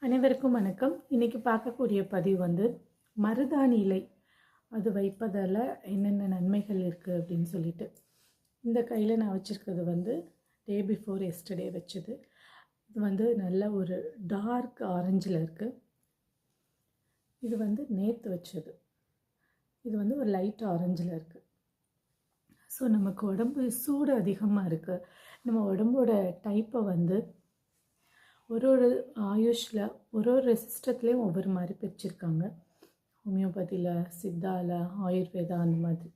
அனைவருக்கும் வணக்கம். இன்றைக்கி பார்க்கக்கூடிய பதிவு வந்து மருதாணி இலை அது வைப்பதால் என்னென்ன நன்மைகள் இருக்குது அப்படின்னு சொல்லிட்டு. இந்த கையில் நான் வச்சுருக்கிறது வந்து டே பிஃபோர் எஸ்டர்டே வச்சது. இது வந்து நல்ல ஒரு டார்க் ஆரஞ்சில் இருக்குது. இது வந்து நேற்று வச்சது. இது வந்து ஒரு லைட் ஆரஞ்சில் இருக்குது. ஸோ நமக்கு உடம்பு சூடு அதிகமாக இருக்குது. நம்ம உடம்போட டைப்பை வந்து ஒரு ஆயுஷில் ஒரு சிஸ்டத்துலேயும் ஒவ்வொரு மாதிரி பிரிச்சிருக்காங்க. ஹோமியோபதியில், சித்தாவில், ஆயுர்வேதா அந்த மாதிரி.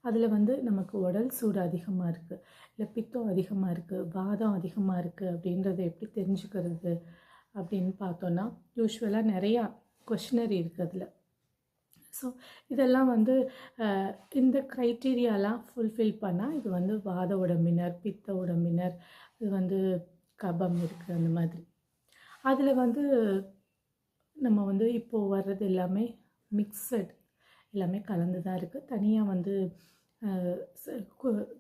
அதில் வந்து நமக்கு உடல் சூடு அதிகமாக இருக்குது, இல்லை பித்தம் அதிகமாக இருக்குது, வாதம் அதிகமாக இருக்குது அப்படின்றத எப்படி தெரிஞ்சுக்கிறது அப்படின்னு பார்த்தோன்னா, யூஸ்வலாக நிறையா கொஷினரி இருக்குது அதில். ஸோ இதெல்லாம் வந்து இந்த க்ரைட்டீரியாலாம் ஃபுல்ஃபில் பண்ணால் இது வந்து வாத உடம்பினர், பித்த உடம்பினர், இது வந்து கபம் இருக்குது அந்த மாதிரி. அதில் வந்து நம்ம வந்து இப்போது வர்றது எல்லாமே மிக்சட், எல்லாமே கலந்து தான் இருக்குது. தனியாக வந்து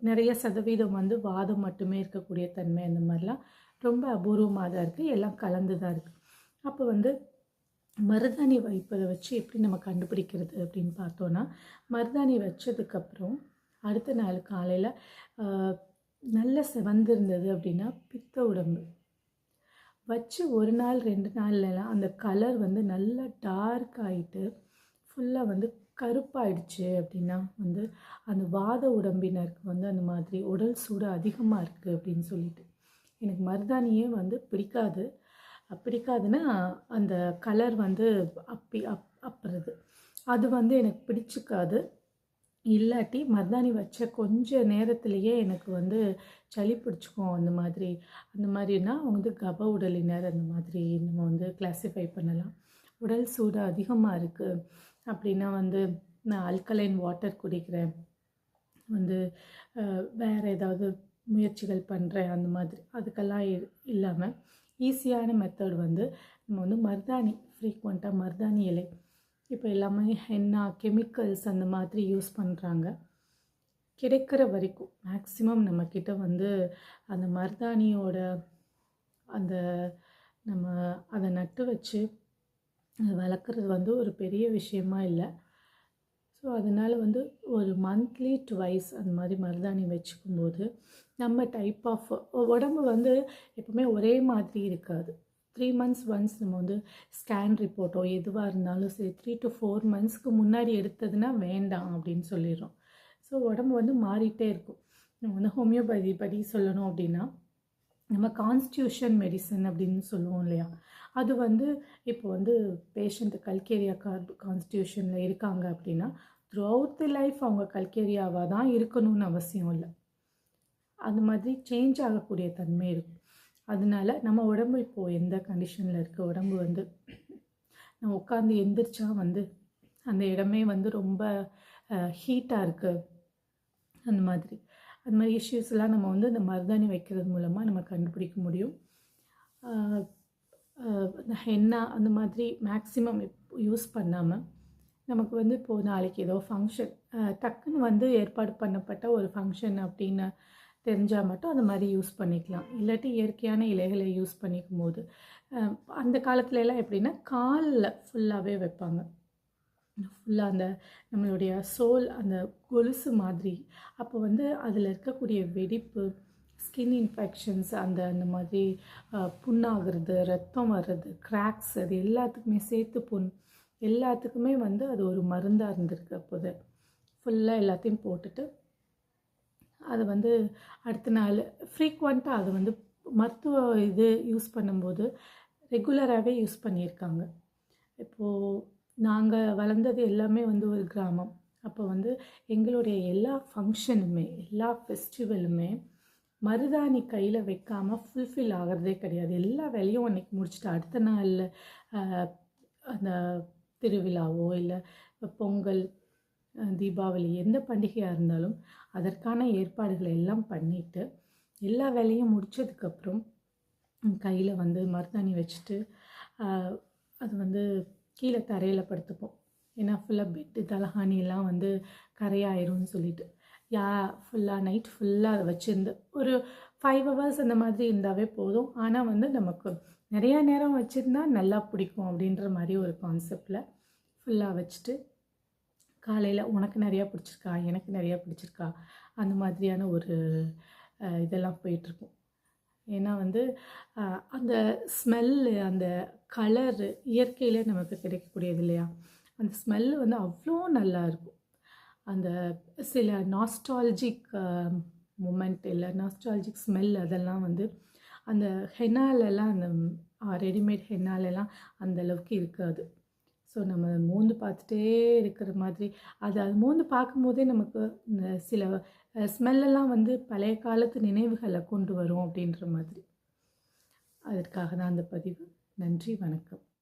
நிறைய சதவீதம் வந்து வாதம் மட்டுமே இருக்கக்கூடிய தன்மை அந்த மாதிரிலாம் ரொம்ப அபூர்வமாக தான் இருக்குது. எல்லாம் கலந்து தான் இருக்குது. அப்போ வந்து மருதாணி வைப்பதை வச்சு எப்படி நம்ம கண்டுபிடிக்கிறது அப்படின்னு பார்த்தோன்னா, மருதாணி வச்சதுக்கப்புறம் அடுத்த நாள் காலையில் நல்ல செவந்திருந்தது அப்படின்னா பித்த உடம்பு. வச்சு ஒரு நாள் 2 நாள்லலாம் அந்த கலர் வந்து நல்லா டார்க் ஆகிட்டு ஃபுல்லாக வந்து கருப்பாயிடுச்சு அப்படின்னா வந்து அந்த வாத உடம்பினருக்கு வந்து அந்த மாதிரி உடல் சூடு அதிகமாக இருக்குது அப்படின்னு சொல்லிட்டு. எனக்கு மருதாணியே வந்து பிடிக்காதுன்னா அந்த கலர் வந்து அப்புறது அது வந்து எனக்கு பிடிச்சிக்காது. இல்லாட்டி மருதாணி வச்ச கொஞ்ச நேரத்துலேயே எனக்கு வந்து சளி பிடிச்சிக்கும். அந்த மாதிரினா வந்து கப உடலினர் அந்த மாதிரி நம்ம வந்து கிளாஸிஃபை பண்ணலாம். உடல் சூடு அதிகமாக இருக்குது அப்படின்னா வந்து நான் அல்கலைன் வாட்டர் குடிக்கிறேன், வந்து வேறு ஏதாவது முயற்சிகள் பண்ணுறேன் அந்த மாதிரி, அதுக்கெல்லாம் இல்லாமல் ஈஸியான மெத்தட் வந்து நம்ம வந்து மருதாணி, ஃப்ரீக்வெண்ட்டாக மருதாணி இலை. இப்போ எல்லாமே ஹென்னா, கெமிக்கல்ஸ் அந்த மாதிரி யூஸ் பண்ணுறாங்க. கிடைக்கிற வரைக்கும் மேக்ஸிமம் நம்மக்கிட்ட வந்து அந்த மருதாணியோட அந்த நம்ம அதை நட்டு வச்சு அதை வளர்க்குறது வந்து ஒரு பெரிய விஷயமா இல்லை. ஸோ அதனால் வந்து ஒரு மந்த்லி ட்வைஸ் அந்த மாதிரி மருதாணி வச்சுக்கும்போது நம்ம டைப் ஆஃப் உடம்பு வந்து எப்பவுமே ஒரே மாதிரி இருக்காது. 3 months ஒன்ஸ் நம்ம வந்து ஸ்கேன் ரிப்போர்ட்டோ எதுவாக இருந்தாலும் சரி 3 to 4 monthsக்கு முன்னாடி எடுத்ததுன்னா வேண்டாம் அப்படின்னு சொல்லிடுறோம். ஸோ உடம்பு வந்து மாறிட்டே இருக்கும். நம்ம வந்து ஹோமியோபதி படி சொல்லணும் அப்படின்னா நம்ம கான்ஸ்டியூஷன் மெடிசன் அப்படின்னு சொல்லுவோம் இல்லையா, அது வந்து இப்போ வந்து பேஷண்ட்டு கல்கேரியா கான்ஸ்டியூஷனில் இருக்காங்க அப்படின்னா த்ரூ அவுட் தி லைஃப் அவங்க கல்கேரியாவாக தான் இருக்கணும்னு அவசியம் இல்லை. அந்த மாதிரி சேஞ்ச் ஆகக்கூடிய தன்மை இருக்கும். அதனால நம்ம உடம்பு இப்போது எந்த கண்டிஷனில் இருக்குது, உடம்பு வந்து நம்ம உட்காந்து எந்திரிச்சா வந்து அந்த இடமே வந்து ரொம்ப ஹீட்டாக இருக்குது, அந்த மாதிரி இஷ்யூஸ்லாம் நம்ம வந்து இந்த மருதாணி வைக்கிறது மூலமாக நம்ம கண்டுபிடிக்க முடியும். ஹென்னா அந்த மாதிரி மேக்ஸிமம் யூஸ் பண்ணாமல் நமக்கு வந்து இப்போது நாளைக்கு ஏதோ ஃபங்க்ஷன் டக்குன்னு வந்து ஏற்பாடு பண்ணப்பட்ட ஒரு ஃபங்க்ஷன் அப்படின்னு தெரிஞ்சால் மட்டும் அந்த மாதிரி யூஸ் பண்ணிக்கலாம். இல்லாட்டி இயற்கையான இலைகளை யூஸ் பண்ணிக்கும் போது அந்த காலத்துலலாம் எப்படின்னா காலில் ஃபுல்லாகவே வைப்பாங்க. ஃபுல்லாக அந்த நம்மளுடைய சோல் அந்த கொலுசு மாதிரி. அப்போ வந்து அதில் இருக்கக்கூடிய வெடிப்பு, ஸ்கின் இன்ஃபெக்ஷன்ஸ், அந்த மாதிரி புண்ணாகிறது, ரத்தம் வர்றது, கிராக்ஸ், அது எல்லாத்துக்குமே சேர்த்து எல்லாத்துக்குமே வந்து அது ஒரு மருந்தாக இருந்திருக்கு. அப்போது ஃபுல்லாக எல்லாத்தையும் போட்டுட்டு அதை வந்து அடுத்த நாள் ஃப்ரீக்வெண்ட்டாக அதை வந்து மருத்துவ இது யூஸ் பண்ணும்போது ரெகுலராகவே யூஸ் பண்ணியிருக்காங்க. இப்போது நாங்கள் வளர்ந்தது எல்லாமே வந்து ஒரு கிராமம். அப்போ வந்து எங்களுடைய எல்லா ஃபங்க்ஷனுமே, எல்லா ஃபெஸ்டிவலுமே மருதாணி கையில் வைக்காமல் ஃபுல்ஃபில் ஆகிறதே கிடையாது. எல்லா வேலையும் அன்றைக்கி முடிச்சுட்டு அடுத்த நாளில் அந்த திருவிழாவோ இல்லை பொங்கல், தீபாவளி, எந்த பண்டிகையாக இருந்தாலும் அதற்கான ஏற்பாடுகளை எல்லாம் பண்ணிவிட்டு எல்லா வேலையும் முடித்ததுக்கப்புறம் கையில் வந்து மருதாணி வச்சுட்டு அது வந்து கீழே தரையில் படுத்துப்போம். ஏன்னா ஃபுல்லாக பெட்டு தலகாணியெல்லாம் வந்து கரையாயிரும்னு சொல்லிட்டு ஃபுல்லாக நைட் ஃபுல்லாக அதை வச்சுருந்து ஒரு 5 hours அந்த மாதிரி இருந்தாவே போதும். ஆனால் வந்து நமக்கு நிறையா நேரம் வச்சுருந்தா நல்லா பிடிக்கும் அப்படின்ற மாதிரி ஒரு கான்செப்டில் ஃபுல்லாக வச்சுட்டு காலையில் உனக்கு நிறையா பிடிச்சிருக்கா, எனக்கு நிறையா பிடிச்சிருக்கா, அந்த மாதிரியான ஒரு இதெல்லாம் போயிட்டுருக்கும். ஏன்னா வந்து அந்த ஸ்மெல்லு, அந்த கலரு இயற்கையிலே நமக்கு கிடைக்கக்கூடியது இல்லையா? அந்த ஸ்மெல்லு வந்து அவ்வளோ நல்லாயிருக்கும். அந்த சில நாஸ்டால்ஜிக் மொமெண்ட் இல்லை நாஸ்டால்ஜிக் ஸ்மெல் அதெல்லாம் வந்து அந்த ஹென்னாலெல்லாம் அந்த ரெடிமேட் ஹென்னாலெல்லாம் அந்த அளவுக்கு இருக்காது. ஸோ நம்ம மோந்து பார்த்துட்டே இருக்கிற மாதிரி அது மோந்து பார்க்கும்போதே நமக்கு இந்த சில ஸ்மெல்லெல்லாம் வந்து பழைய காலத்து நினைவுகளை கொண்டு வரும் அப்படின்ற மாதிரி. அதற்காக தான் அந்த பதிவு. நன்றி, வணக்கம்.